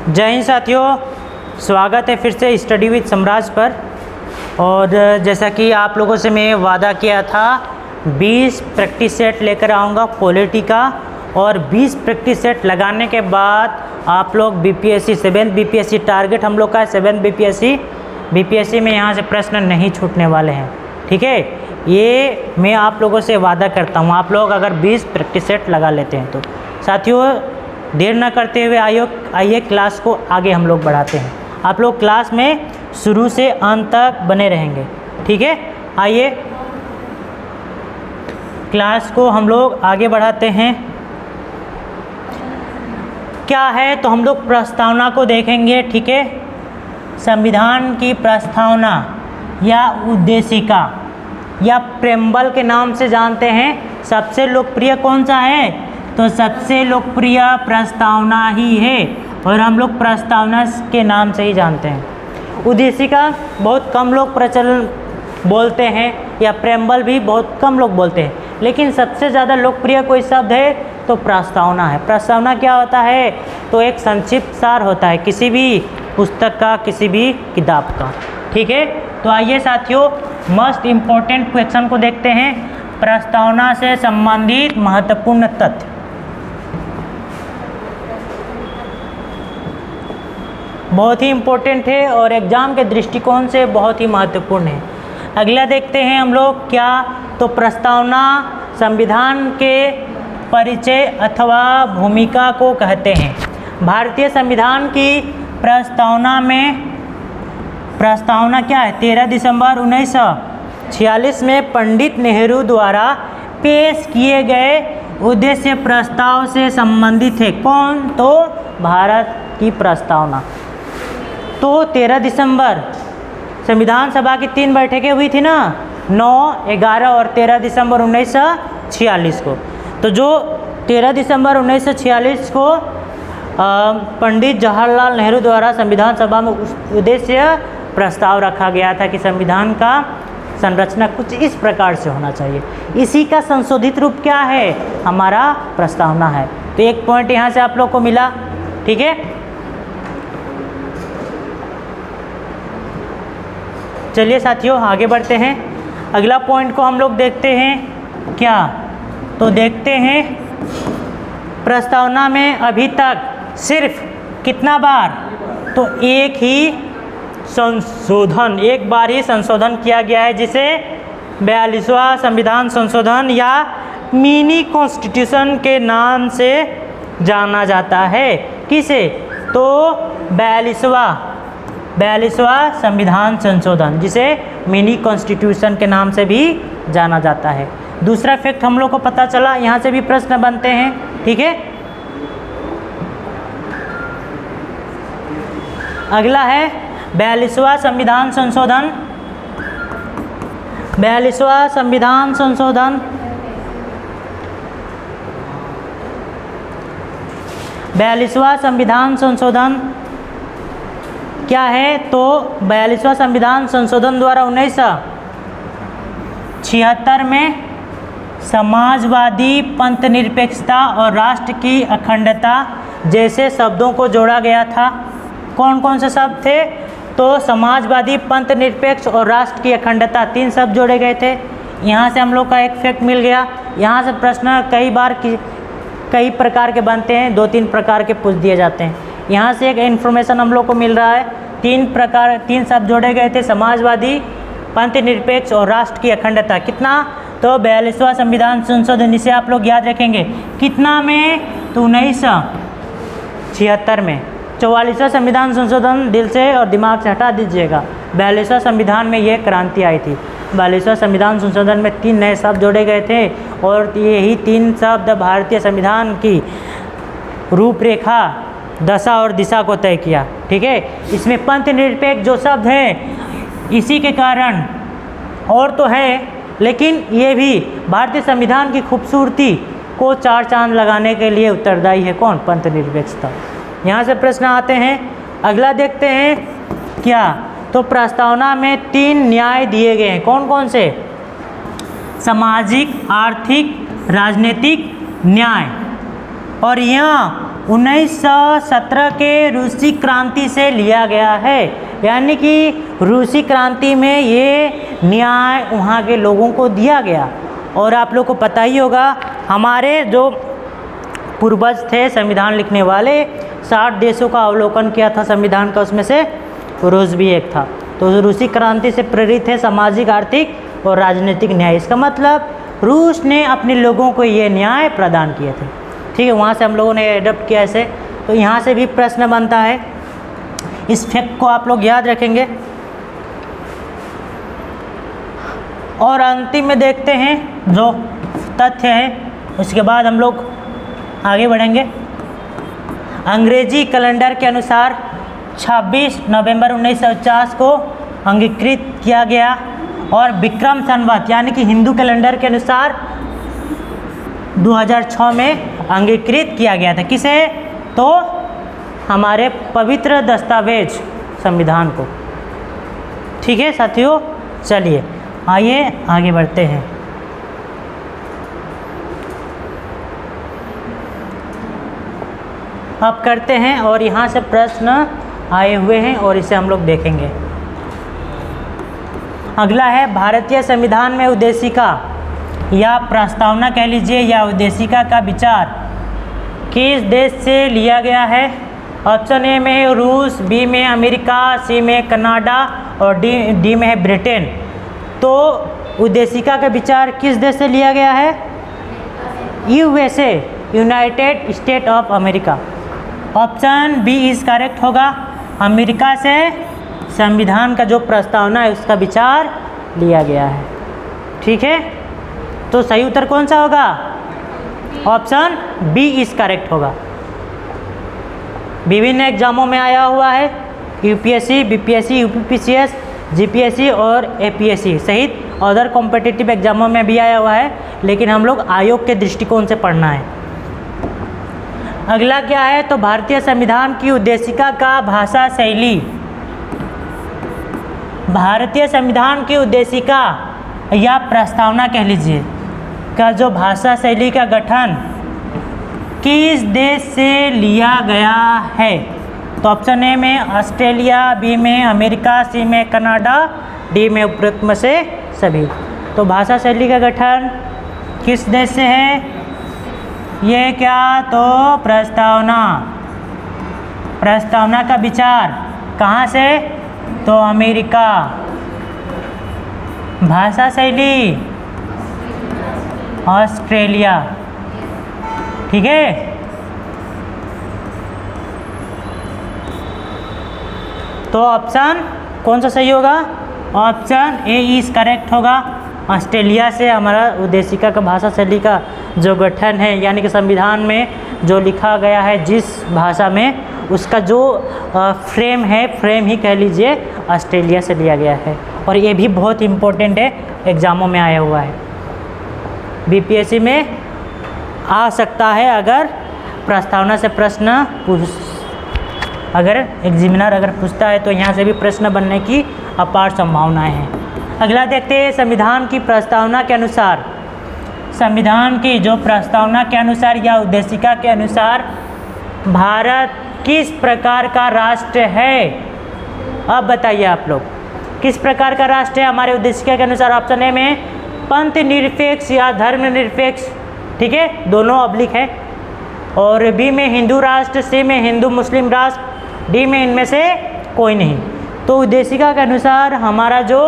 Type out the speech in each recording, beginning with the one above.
जय हिंद साथियों, स्वागत है फिर से स्टडी विद सम्राज पर। और जैसा कि आप लोगों से मैं वादा किया था 20 प्रैक्टिस सेट लेकर आऊँगा पॉलिटी का, और 20 प्रैक्टिस सेट लगाने के बाद आप लोग बीपीएससी 7th बीपीएससी टारगेट हम लोग का है 7th बीपीएससी में यहाँ से प्रश्न नहीं छूटने वाले हैं। ठीक है, ये मैं आप लोगों से वादा करता हूँ, आप लोग अगर 20 प्रैक्टिस सेट लगा लेते हैं तो। साथियों, देर न करते हुए आइए क्लास को आगे हम लोग बढ़ाते हैं। आप लोग क्लास में शुरू से अंत तक बने रहेंगे। ठीक है, आइए क्लास को हम लोग आगे बढ़ाते हैं। क्या है तो हम लोग प्रस्तावना को देखेंगे। ठीक है, संविधान की प्रस्तावना या उद्देशिका या प्रेम्बल के नाम से जानते हैं। सबसे लोकप्रिय कौन सा है? तो सबसे लोकप्रिय प्रस्तावना ही है, और हम लोग प्रस्तावना के नाम से ही जानते हैं। उद्देशिका बहुत कम लोग प्रचलन बोलते हैं, या प्रेम्बल भी बहुत कम लोग बोलते हैं, लेकिन सबसे ज़्यादा लोकप्रिय कोई शब्द है तो प्रस्तावना है। प्रस्तावना क्या होता है? तो एक संक्षिप्त सार होता है किसी भी पुस्तक का, किसी भी किताब का। ठीक है, तो आइए साथियों मोस्ट इम्पोर्टेंट क्वेश्चन को देखते हैं। प्रस्तावना से संबंधित महत्वपूर्ण तथ्य। बहुत ही इम्पोर्टेंट है और एग्जाम के दृष्टिकोण से बहुत ही महत्वपूर्ण है। अगला देखते हैं हम लोग क्या, तो प्रस्तावना संविधान के परिचय अथवा भूमिका को कहते हैं। भारतीय संविधान की प्रस्तावना क्या है? 13 दिसंबर 1946 में पंडित नेहरू द्वारा पेश किए गए उद्देश्य प्रस्ताव से संबंधित है। कौन? तो भारत की प्रस्तावना। तो 13 दिसंबर संविधान सभा की 3 बैठकें हुई थी ना, 9, 11 और 13 दिसंबर 1946 को। तो जो 13 दिसंबर 1946 को पंडित जवाहरलाल नेहरू द्वारा संविधान सभा में उद्देश्य प्रस्ताव रखा गया था कि संविधान का संरचना कुछ इस प्रकार से होना चाहिए। इसी का संशोधित रूप क्या है? हमारा प्रस्तावना है। तो एक पॉइंट यहाँ से आप लोग को मिला। ठीक है, चलिए साथियों आगे बढ़ते हैं। अगला पॉइंट को हम लोग देखते हैं क्या, तो देखते हैं प्रस्तावना में अभी तक सिर्फ कितना बार, तो एक बार ही संशोधन किया गया है, जिसे 42वां संविधान संशोधन या मिनी कॉन्स्टिट्यूशन के नाम से जाना जाता है। किसे? तो 42वां संविधान संशोधन, जिसे मिनी कॉन्स्टिट्यूशन के नाम से भी जाना जाता है। दूसरा फैक्ट हम लोग को पता चला, यहाँ से भी प्रश्न बनते हैं। ठीक है, अगला है 42वां संविधान संशोधन। 42वां संविधान संशोधन 42वां संविधान संशोधन क्या है? तो 42वां संविधान संशोधन द्वारा 1976 में समाजवादी, पंथ निरपेक्षता और राष्ट्र की अखंडता जैसे शब्दों को जोड़ा गया था। कौन कौन से शब्द थे? तो समाजवादी, पंथ निरपेक्ष और राष्ट्र की अखंडता, 3 शब्द जोड़े गए थे। यहाँ से हम लोग का एक फैक्ट मिल गया। यहाँ से प्रश्न कई प्रकार के बनते हैं, 2-3 प्रकार के पूछ दिए जाते हैं। यहाँ से एक इन्फॉर्मेशन हम लोग को मिल रहा है। 3 शब्द जोड़े गए थे, समाजवादी, पंथ निरपेक्ष और राष्ट्र की अखंडता। कितना? तो 42वां संविधान संशोधन, इसे आप लोग याद रखेंगे। कितना में? तो 1976 में। 44वां संविधान संशोधन दिल से और दिमाग से हटा दीजिएगा। 42वां संविधान में ये क्रांति आई थी। 42वां संविधान संशोधन में 3 नए शब्द जोड़े गए थे, और यही 3 शब्द भारतीय संविधान की रूपरेखा, दशा और दिशा को तय किया। ठीक है, इसमें पंथ निरपेक्ष जो शब्द है, इसी के कारण और तो है, लेकिन ये भी भारतीय संविधान की खूबसूरती को 4 चांद लगाने के लिए उत्तरदायी है। कौन? पंथ निरपेक्षता। यहाँ से प्रश्न आते हैं। अगला देखते हैं क्या, तो प्रस्तावना में 3 न्याय दिए गए हैं। कौन कौन से? सामाजिक, आर्थिक, राजनीतिक न्याय। और यहाँ 1917 के रूसी क्रांति से लिया गया है। यानी कि रूसी क्रांति में ये न्याय वहाँ के लोगों को दिया गया। और आप लोग को पता ही होगा, हमारे जो पूर्वज थे संविधान लिखने वाले, 60 देशों का अवलोकन किया था संविधान का, उसमें से रूस भी एक था। तो रूसी क्रांति से प्रेरित है सामाजिक, आर्थिक और राजनीतिक न्याय। इसका मतलब रूस ने अपने लोगों को ये न्याय प्रदान किए थे। ठीक है, वहाँ से हम लोगों ने एडप्ट किया ऐसे। तो यहाँ से भी प्रश्न बनता है, इस फैक्ट को आप लोग याद रखेंगे। और अंतिम में देखते हैं जो तथ्य है, उसके बाद हम लोग आगे बढ़ेंगे। अंग्रेजी कैलेंडर के अनुसार 26 नवंबर 1949 को अंगीकृत किया गया और विक्रम संवत यानी कि हिंदू कैलेंडर के अनुसार 2006 में अंगीकृत किया गया था। किसे? तो हमारे पवित्र दस्तावेज संविधान को। ठीक है साथियों, चलिए आइए आगे बढ़ते हैं। अब करते हैं और यहाँ से प्रश्न आए हुए हैं और इसे हम लोग देखेंगे। अगला है, भारतीय संविधान में उद्देशिका या प्रस्तावना कह लीजिए या उद्देशिका का विचार किस देश से लिया गया है? ऑप्शन ए में है रूस, बी में अमेरिका, सी में कनाडा और डी में है ब्रिटेन। तो उद्देशिका का विचार किस देश से लिया गया है? USA, United State of America. Option B is correct होगा। अमेरिका से संविधान का जो प्रस्तावना है उसका विचार लिया गया है। ठीक है, तो सही उत्तर कौन सा होगा? ऑप्शन बी इज करेक्ट होगा। विभिन्न एग्जामों में आया हुआ है, यूपीएससी, बीपीएससी, यूपीपीसीएस, जीपीएससी और एपीएससी सहित अदर कॉम्पिटिटिव एग्जामों में भी आया हुआ है, लेकिन हम लोग आयोग के दृष्टिकोण से पढ़ना है। अगला क्या है? तो भारतीय संविधान की उद्देशिका का भाषा शैली। भारतीय संविधान की उद्देशिका या प्रस्तावना कह लीजिए का जो भाषा शैली का गठन किस देश से लिया गया है? तो ऑप्शन ए में ऑस्ट्रेलिया, बी में अमेरिका, सी में कनाडा, डी में उपरोक्त में से सभी। तो भाषा शैली का गठन किस देश से है? ये क्या? तो प्रस्तावना का विचार कहाँ से? तो अमेरिका। भाषा शैली ऑस्ट्रेलिया। ठीक है, तो ऑप्शन कौन सा सही होगा? ऑप्शन ए इज करेक्ट होगा। ऑस्ट्रेलिया से हमारा उद्देशिका का भाषा शैली का जो गठन है, यानी कि संविधान में जो लिखा गया है जिस भाषा में, उसका जो फ्रेम है, फ्रेम ही कह लीजिए, ऑस्ट्रेलिया से लिया गया है। और ये भी बहुत इम्पोर्टेंट है, एग्ज़ामों में आया हुआ है, बीपीएससी में आ सकता है अगर प्रस्तावना से प्रश्न अगर एग्जामिनर अगर पूछता है तो यहाँ से भी प्रश्न बनने की अपार संभावनाएं हैं। अगला देखते हैं, संविधान की प्रस्तावना के अनुसार, संविधान की जो प्रस्तावना के अनुसार या उद्देशिका के अनुसार भारत किस प्रकार का राष्ट्र है? अब बताइए आप लोग, किस प्रकार का राष्ट्र है हमारे उद्देशिका के अनुसार? ऑप्शन ए में पंथ निरपेक्ष या धर्मनिरपेक्ष, ठीक है, दोनों ऑब्लिक है, और बी में हिंदू राष्ट्र, सी में हिंदू मुस्लिम राष्ट्र, डी में इनमें से कोई नहीं। तो उद्देशिका के अनुसार हमारा जो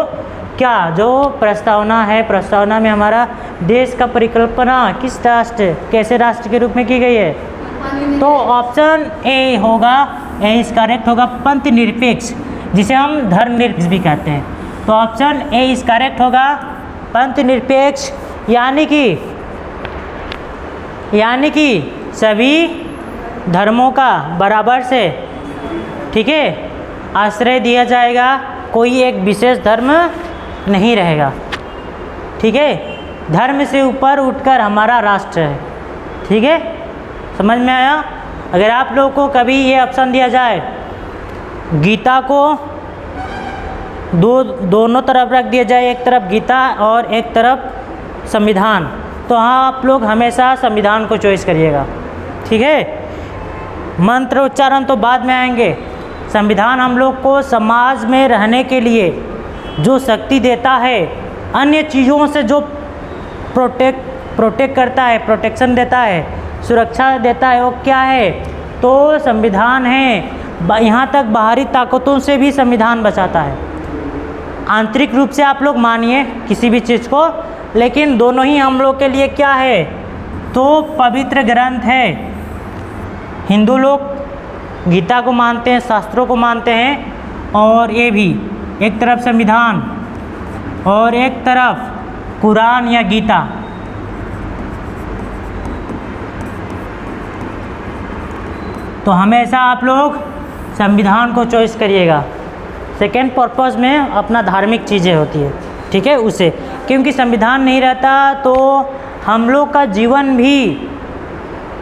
प्रस्तावना है, प्रस्तावना में हमारा देश का परिकल्पना किस राष्ट्र, कैसे राष्ट्र के रूप में की गई है? तो ऑप्शन ए होगा, ए इज करेक्ट होगा, पंथ निरपेक्ष, जिसे हम धर्मनिरपेक्ष भी कहते हैं। तो ऑप्शन ए इज करेक्ट होगा, पंथ निरपेक्ष, यानी कि सभी धर्मों का बराबर से, ठीक है, आश्रय दिया जाएगा, कोई एक विशेष धर्म नहीं रहेगा। ठीक है, धर्म से ऊपर उठकर हमारा राष्ट्र है। ठीक है, समझ में आया? अगर आप लोगों को कभी ये ऑप्शन दिया जाए, गीता को दोनों तरफ रख दिया जाए, एक तरफ गीता और एक तरफ संविधान, तो हाँ आप लोग हमेशा संविधान को चॉइस करिएगा। ठीक है, मंत्र उच्चारण तो बाद में आएंगे। संविधान हम लोग को समाज में रहने के लिए जो शक्ति देता है, अन्य चीज़ों से जो प्रोटेक्ट करता है, प्रोटेक्शन देता है, सुरक्षा देता है, वो क्या है? तो संविधान है। यहाँ तक बाहरी ताकतों से भी संविधान बचाता है। आंतरिक रूप से आप लोग मानिए किसी भी चीज़ को, लेकिन दोनों ही हम लोग के लिए क्या है? तो पवित्र ग्रंथ है। हिंदू लोग गीता को मानते हैं, शास्त्रों को मानते हैं, और ये भी एक तरफ संविधान और एक तरफ कुरान या गीता। तो हमेशा आप लोग संविधान को चॉइस करिएगा। सेकेंड पर्पस में अपना धार्मिक चीज़ें होती है, ठीक है, उसे, क्योंकि संविधान नहीं रहता तो हम लोग का जीवन भी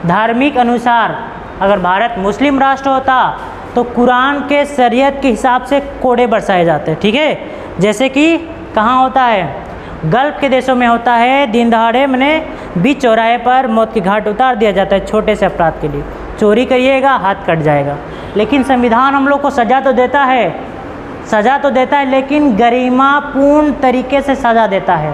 धार्मिक अनुसार, अगर भारत मुस्लिम राष्ट्र होता तो कुरान के शरीयत के हिसाब से कोड़े बरसाए जाते, ठीक है। जैसे कि कहाँ होता है? गल्फ़ के देशों में होता है, दिन दहाड़े मैंने बीच चौराहे पर मौत की घाट उतार दिया जाता है छोटे से अपराध के लिए। चोरी करिएगा, हाथ कट जाएगा। लेकिन संविधान हम लोग को सज़ा तो देता है, लेकिन गरिमापूर्ण तरीके से सज़ा देता है।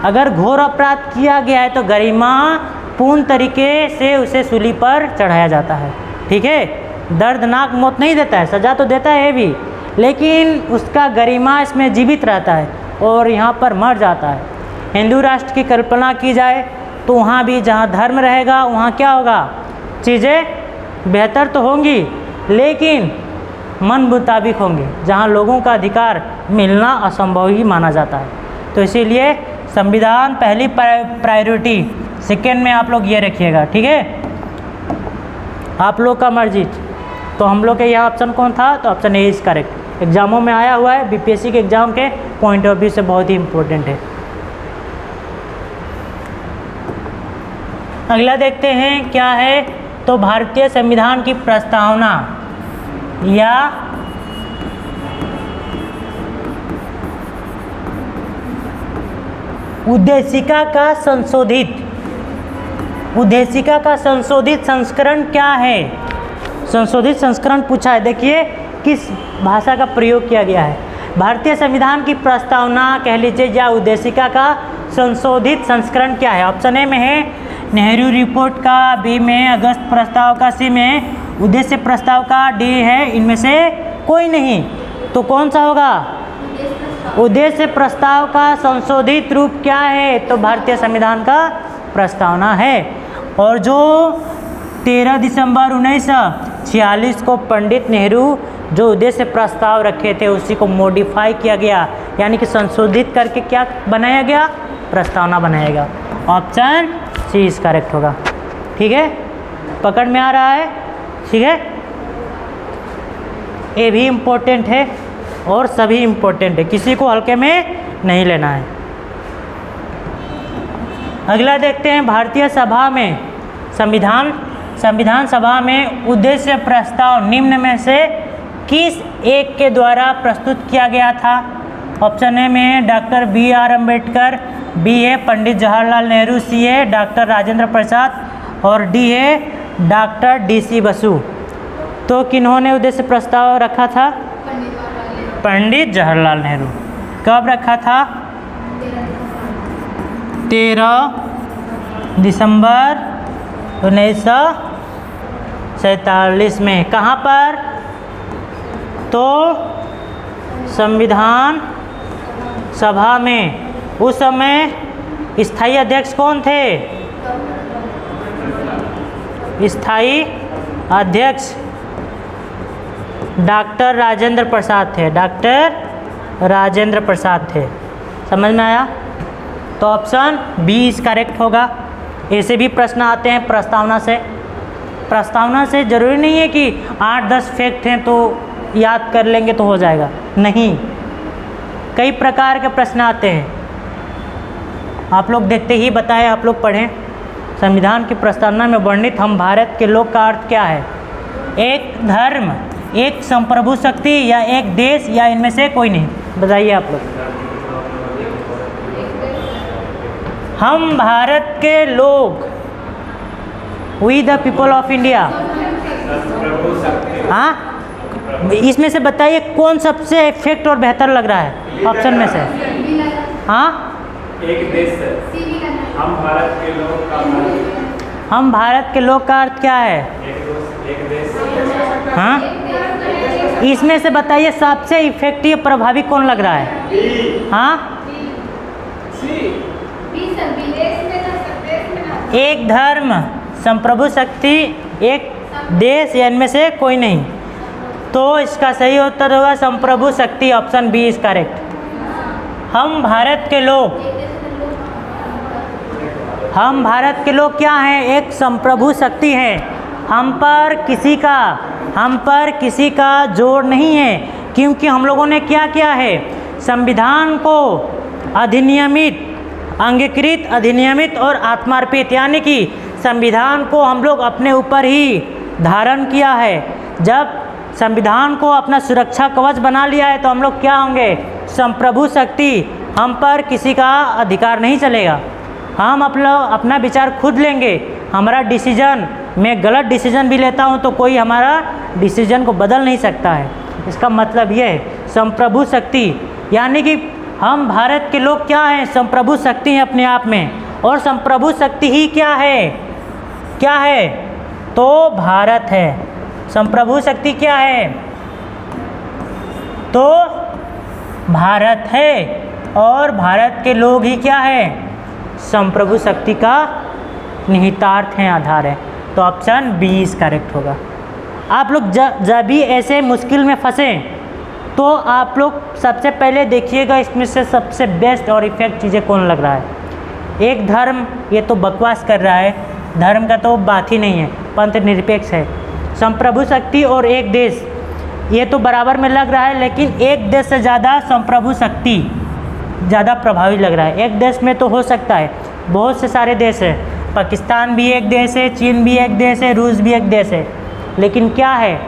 अगर घोर अपराध किया गया है तो गरिमापूर्ण तरीके से उसे सूली पर चढ़ाया जाता है, ठीक है। दर्दनाक मौत नहीं देता है, सज़ा तो देता है भी, लेकिन उसका गरिमा इसमें जीवित रहता है और यहाँ पर मर जाता है। हिंदू राष्ट्र की कल्पना की जाए तो वहाँ भी जहाँ धर्म रहेगा वहाँ क्या होगा? चीज़ें बेहतर तो होंगी, लेकिन मन मुताबिक होंगे, जहाँ लोगों का अधिकार मिलना असंभव ही माना जाता है। तो इसीलिए संविधान पहली प्रायोरिटी, सेकेंड में आप लोग ये रखिएगा, ठीक है। आप लोग का मर्जी। तो हम लोग के यहाँ ऑप्शन कौन था? तो ऑप्शन ए इज़ करेक्ट। एग्जामों में आया हुआ है, बीपीएससी के एग्ज़ाम के पॉइंट ऑफ व्यू से बहुत ही इम्पोर्टेंट है। अगला देखते हैं क्या है। तो भारतीय संविधान की प्रस्तावना या उद्देशिका का संशोधित संस्करण क्या है? संशोधित संस्करण पूछा है। देखिए किस भाषा का प्रयोग किया गया है। भारतीय संविधान की प्रस्तावना कह लीजिए या उद्देशिका का संशोधित संस्करण क्या है? ऑप्शन ए में है नेहरू रिपोर्ट का, बी में अगस्त प्रस्ताव का, सी में उद्देश्य प्रस्ताव का, डी है इनमें से कोई नहीं। तो कौन सा होगा? उद्देश्य प्रस्ताव का संशोधित रूप क्या है? तो भारतीय संविधान का प्रस्तावना है। और जो 13 दिसंबर 1946 को पंडित नेहरू जो उद्देश्य प्रस्ताव रखे थे उसी को मॉडिफाई किया गया, यानी कि संशोधित करके क्या बनाया गया? प्रस्तावना बनाया गया। ऑप्शन सी इज करेक्ट होगा, ठीक है। पकड़ में आ रहा है, ठीक है। ये भी इम्पोर्टेंट है और सभी इम्पोर्टेंट है, किसी को हल्के में नहीं लेना है। अगला देखते हैं भारतीय सभा में संविधान सभा में उद्देश्य प्रस्ताव निम्न में से किस एक के द्वारा प्रस्तुत किया गया था? ऑप्शन ए में डॉक्टर बी.आर. अम्बेडकर, बी है पंडित जवाहरलाल नेहरू, सी है डॉक्टर राजेंद्र प्रसाद और डी है डॉक्टर डी.सी. बसु। तो किन्होंने उद्देश्य प्रस्ताव रखा था? पंडित जवाहरलाल नेहरू। कब रखा था? 13 दिसंबर 1947 में। कहाँ पर? तो संविधान सभा में। उस समय स्थायी अध्यक्ष कौन थे? स्थायी अध्यक्ष डॉक्टर राजेंद्र प्रसाद थे। डॉक्टर राजेंद्र प्रसाद थे। समझ में आया? तो ऑप्शन बी इज करेक्ट होगा। ऐसे भी प्रश्न आते हैं प्रस्तावना से ज़रूरी नहीं है कि 8-10 फैक्ट हैं तो याद कर लेंगे तो हो जाएगा, नहीं, कई प्रकार के प्रश्न आते हैं। आप लोग देखते ही बताएं, आप लोग पढ़ें। संविधान की प्रस्तावना में वर्णित हम भारत के लोक का अर्थ क्या है? एक धर्म, एक संप्रभु शक्ति या एक देश या इनमें से कोई नहीं? बताइए आप लोग। हम भारत के लोग, we the people of India. हाँ, इसमें से बताइए कौन सबसे इफेक्ट और बेहतर लग रहा है ऑप्शन में से। हाँ, एक देश है, हम भारत के लोग का हम भारत के लोग का अर्थ क्या है? एक देश। हाँ, इसमें से बताइए सबसे इफेक्टिव प्रभावी कौन लग रहा है? हाँ, एक धर्म, संप्रभु शक्ति, एक देश, या इनमें से कोई नहीं। तो इसका सही उत्तर होगा संप्रभु शक्ति, ऑप्शन बी इज करेक्ट। हम भारत के लोग क्या हैं? एक संप्रभु शक्ति है। हम पर किसी का जोर नहीं है, क्योंकि हम लोगों ने क्या किया है? संविधान को अंगीकृत, अधिनियमित और आत्मार्पित, यानी कि संविधान को हम लोग अपने ऊपर ही धारण किया है। जब संविधान को अपना सुरक्षा कवच बना लिया है तो हम लोग क्या होंगे? संप्रभु शक्ति। हम पर किसी का अधिकार नहीं चलेगा। हम अपना विचार खुद लेंगे। हमारा डिसीजन, मैं गलत डिसीजन भी लेता हूं तो कोई हमारा डिसीजन को बदल नहीं सकता है। इसका मतलब ये है संप्रभु शक्ति, यानी कि हम भारत के लोग क्या हैं? संप्रभु शक्ति हैं अपने आप में। और संप्रभु शक्ति ही क्या है? तो भारत है। संप्रभु शक्ति क्या है? तो भारत है। और भारत के लोग ही क्या है? संप्रभु शक्ति का निहितार्थ है, आधार है। तो ऑप्शन बी इज करेक्ट होगा। आप लोग जब भी ऐसे मुश्किल में फंसे तो आप लोग सबसे पहले देखिएगा इसमें से सबसे बेस्ट और इफेक्ट चीज़ें कौन लग रहा है। एक धर्म, ये तो बकवास कर रहा है, धर्म का तो बात ही नहीं है, पंथ निरपेक्ष है। संप्रभु शक्ति और एक देश, ये तो बराबर में लग रहा है, लेकिन एक देश से ज़्यादा संप्रभु शक्ति ज़्यादा प्रभावी लग रहा है। एक देश में तो हो सकता है, बहुत से सारे देश हैं, पाकिस्तान भी एक देश है, चीन भी एक देश है, रूस भी एक देश है, लेकिन क्या है?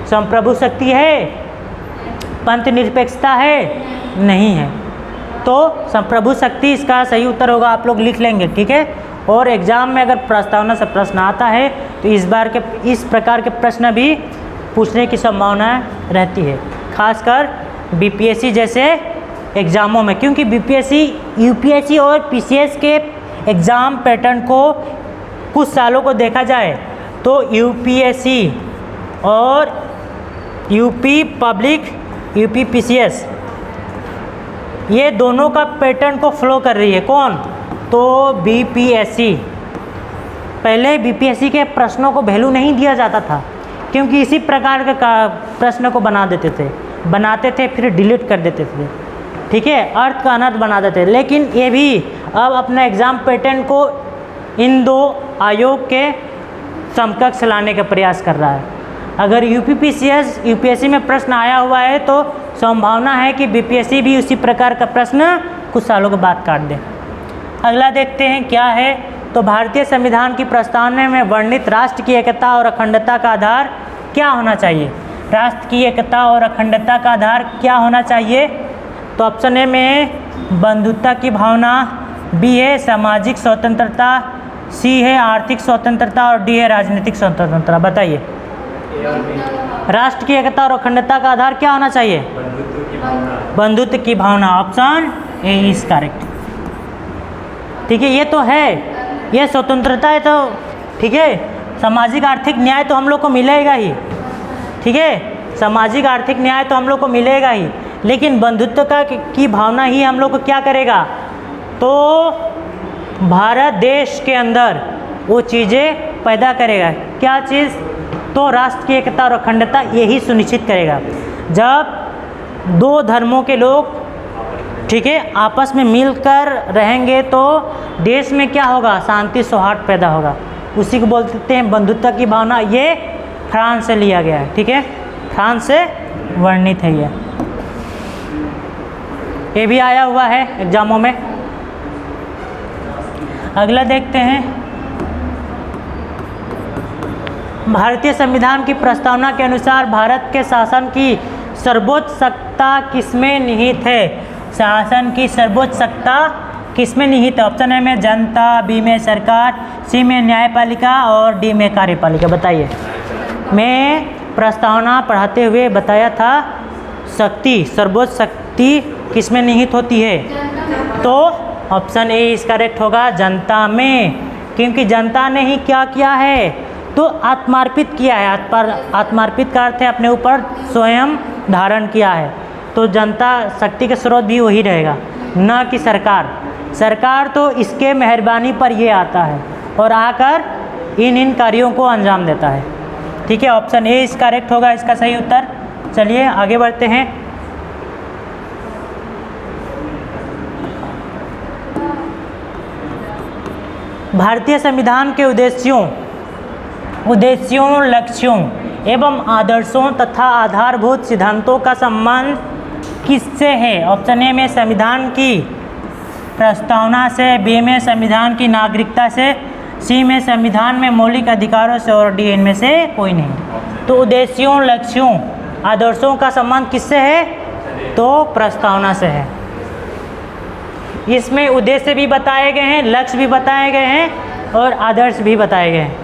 संप्रभु शक्ति है? पंथ निरपेक्षता है? नहीं है। तो संप्रभु शक्ति इसका सही उत्तर होगा। आप लोग लिख लेंगे, ठीक है। और एग्ज़ाम में अगर प्रस्तावना से प्रश्न आता है तो इस प्रकार के प्रश्न भी पूछने की संभावना रहती है, खासकर बीपीएससी जैसे एग्ज़ामों में, क्योंकि बीपीएससी, यूपीएससी और पीसीएस के एग्ज़ाम पैटर्न को कुछ सालों को देखा जाए तो यूपीएससी और यूपी पीसीएस, ये दोनों का पैटर्न को फॉलो कर रही है। कौन? तो बीपीएससी। पहले बीपीएससी के प्रश्नों को वैल्यू नहीं दिया जाता था, क्योंकि इसी प्रकार के प्रश्न को बनाते थे फिर डिलीट कर देते थे, ठीक है, अर्थ का अनर्थ बना देते। लेकिन ये भी अब अपना एग्ज़ाम पैटर्न को इन दो आयोग के समकक्ष लाने का प्रयास कर रहा है। अगर यूपीएससी में प्रश्न आया हुआ है तो संभावना है कि बीपीएससी भी उसी प्रकार का प्रश्न कुछ सालों के बाद काट दे। अगला देखते हैं क्या है। तो भारतीय संविधान की प्रस्तावना में वर्णित राष्ट्र की एकता और अखंडता का आधार क्या होना चाहिए? राष्ट्र की एकता और अखंडता का आधार क्या होना चाहिए? तो ऑप्शन ए में बंधुत्व की भावना, बी है सामाजिक स्वतंत्रता, सी है आर्थिक स्वतंत्रता और डी है राजनीतिक स्वतंत्रता। बताइए, राष्ट्र की एकता और अखंडता का आधार क्या होना चाहिए? बंधुत्व की भावना, ऑप्शन ए इज करेक्ट। ठीक है, ये तो है, ये स्वतंत्रता है तो ठीक है। सामाजिक आर्थिक न्याय तो हम लोग को मिलेगा ही, ठीक है, सामाजिक आर्थिक न्याय तो हम लोग को मिलेगा ही, लेकिन बंधुत्व की भावना ही हम लोग को क्या करेगा? तो भारत देश के अंदर वो चीज़ें पैदा करेगा। क्या चीज़? तो राष्ट्र की एकता और अखंडता यही सुनिश्चित करेगा। जब दो धर्मों के लोग, ठीक है, आपस में मिलकर रहेंगे तो देश में क्या होगा? शांति सौहार्द पैदा होगा। उसी को बोलते हैं बंधुत्व की भावना। ये फ्रांस से लिया गया है, ठीक है, फ्रांस से वर्णित है। ये भी आया हुआ है एग्जामों में। अगला देखते हैं, भारतीय संविधान की प्रस्तावना के अनुसार भारत के शासन की सर्वोच्च सत्ता किसमें निहित है? शासन की सर्वोच्च सत्ता किसमें निहित है? ऑप्शन ए में जनता, बी में सरकार, सी में न्यायपालिका और डी में कार्यपालिका। बताइए। मैं प्रस्तावना पढ़ाते हुए बताया था शक्ति, सर्वोच्च शक्ति किस में निहित होती है? तो ऑप्शन ए इस करेक्ट होगा, जनता में। क्योंकि जनता ने ही क्या किया है? तो आत्मार्पित किया है। आत्मार्पित का अर्थ है अपने ऊपर स्वयं धारण किया है। तो जनता शक्ति का स्रोत भी वही रहेगा, न कि सरकार। सरकार तो इसके मेहरबानी पर ये आता है और आकर इन कार्यों को अंजाम देता है। ठीक है, ऑप्शन ए इस करेक्ट होगा इसका सही उत्तर। चलिए आगे बढ़ते हैं। भारतीय संविधान के उद्देश्यों, लक्ष्यों एवं आदर्शों तथा आधारभूत सिद्धांतों का संबंध किससे है? ऑप्शन ए में संविधान की प्रस्तावना से, बी में संविधान की नागरिकता से, सी में संविधान में मौलिक अधिकारों से और डी इनमें से कोई नहीं। तो उद्देश्यों, लक्ष्यों, आदर्शों का संबंध किससे है? तो प्रस्तावना से है। इसमें उद्देश्य भी बताए गए हैं, लक्ष्य भी बताए गए हैं और आदर्श भी बताए गए हैं।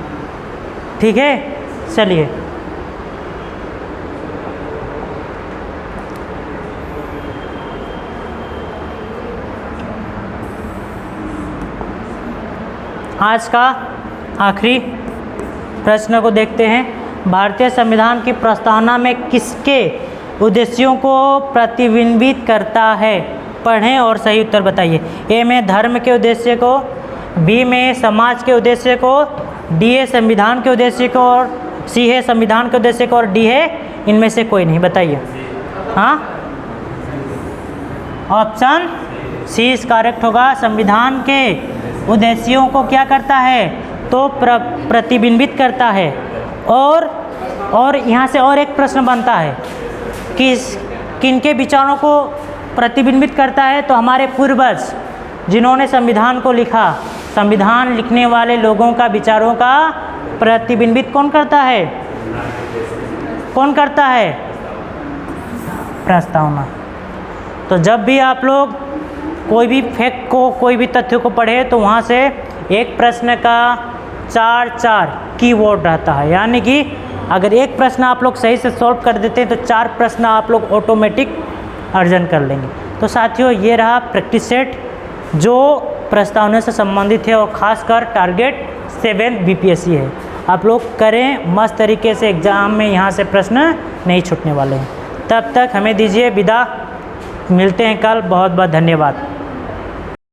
ठीक है, चलिए आज का आखिरी प्रश्न को देखते हैं। भारतीय संविधान की प्रस्तावना में किसके उद्देश्यों को प्रतिबिंबित करता है? पढ़ें और सही उत्तर बताइए। ए में धर्म के उद्देश्य को, बी में समाज के उद्देश्य को, डी है संविधान के उद्देश्य को और सी है संविधान के उद्देश्य को और डी है इनमें से कोई नहीं। बताइए। हाँ, ऑप्शन सी इस करेक्ट होगा। संविधान के उद्देश्यों को क्या करता है? तो प्रतिबिंबित करता है। और यहाँ से और एक प्रश्न बनता है कि किनके विचारों को प्रतिबिंबित करता है? तो हमारे पूर्वज जिन्होंने संविधान को लिखा, संविधान लिखने वाले लोगों का विचारों का प्रतिबिंबित कौन करता है? कौन करता है? प्रस्तावना। तो जब भी आप लोग कोई भी फैक्ट को, कोई भी तथ्य को पढ़े तो वहाँ से एक प्रश्न का 4 कीवर्ड रहता है। यानी कि अगर एक प्रश्न आप लोग सही से सॉल्व कर देते हैं तो 4 प्रश्न आप लोग ऑटोमेटिक अर्जन कर लेंगे। तो साथियों, ये रहा प्रैक्टिस सेट जो प्रस्तावना से संबंधित है और ख़ासकर टारगेट 7 बीपीएससी है। आप लोग करें मस्त तरीके से, एग्ज़ाम में यहाँ से प्रश्न नहीं छूटने वाले हैं। तब तक हमें दीजिए विदा, मिलते हैं कल। बहुत बहुत धन्यवाद।